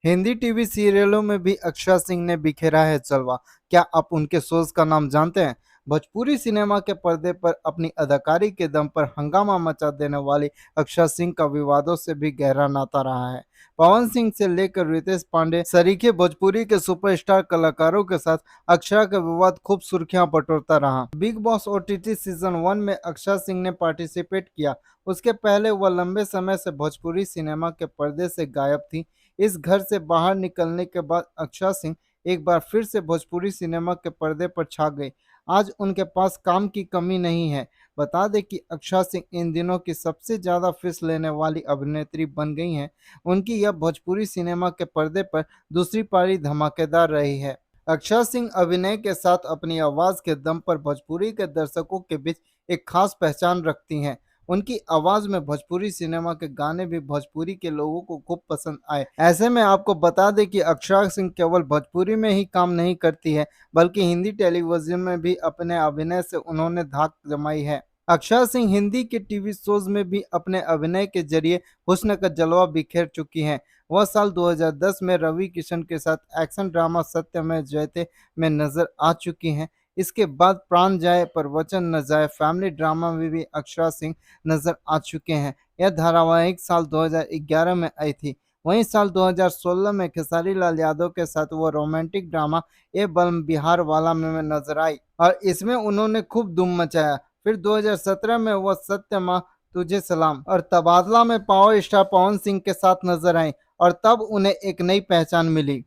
Hindi TV सीरियलों में भी अक्षरा सिंह ने बिखेरा है जलवा। क्या आप उनके शोज का नाम जानते हैं? भोजपुरी सिनेमा के पर्दे पर अपनी अदाकारी के दम पर हंगामा मचा देने वाली अक्षरा सिंह का विवादों से भी गहरा नाता रहा है। पवन सिंह से लेकर रितेश पांडे सरीखे भोजपुरी के सुपरस्टार कलाकारों के साथ अक्षरा का विवाद खूब सुर्खियां बटोरता रहा। बिग बॉस ओटीटी सीजन 1 में अक्षरा सिंह ने पार्टिसिपेट किया। उसके पहले वह लंबे समय से भोजपुरी सिनेमा के पर्दे से गायब थी। इस घर से बाहर निकलने के बाद अक्षरा सिंह एक बार फिर से भोजपुरी सिनेमा के पर्दे पर छा गई। आज उनके पास काम की कमी नहीं है। बता दें कि अक्षरा सिंह इन दिनों की सबसे ज़्यादा फीस लेने वाली अभिनेत्री बन गई हैं। उनकी यह भोजपुरी सिनेमा के पर्दे पर दूसरी पारी धमाकेदार रही है। अक्षरा सिंह अभिनय के साथ अपनी आवाज़ के दम पर भोजपुरी के दर्शकों के बीच एक खास पहचान रखती हैं। उनकी आवाज़ में भोजपुरी सिनेमा के गाने भी भोजपुरी के लोगों को खूब पसंद आए। ऐसे में आपको बता दें कि अक्षरा सिंह केवल भोजपुरी में ही काम नहीं करती है, बल्कि हिंदी टेलीविजन में भी अपने अभिनय से उन्होंने धाक जमाई है। अक्षरा सिंह हिंदी के टीवी शोज में भी अपने अभिनय के जरिए हुस्न का जलवा बिखेर चुकी हैं। वह साल 2010 में रवि किशन के साथ एक्शन ड्रामा सत्यमेव जयते में नजर आ चुकी हैं। इसके बाद प्राण जाए पर वचन न जाए फैमिली ड्रामा में भी अक्षरा सिंह नजर आ चुके हैं। यह धारावाहिक साल 2011 में आई थी। वहीं साल 2016 में खेसारी लाल यादव के साथ वो रोमांटिक ड्रामा ए बल्म बिहार वाला में नजर आई और इसमें उन्होंने खूब धूम मचाया। फिर 2017 में वह सत्य माँ तुझे सलाम और तबादला में पावर स्टार पवन सिंह के साथ नजर आई और तब उन्हें एक नई पहचान मिली।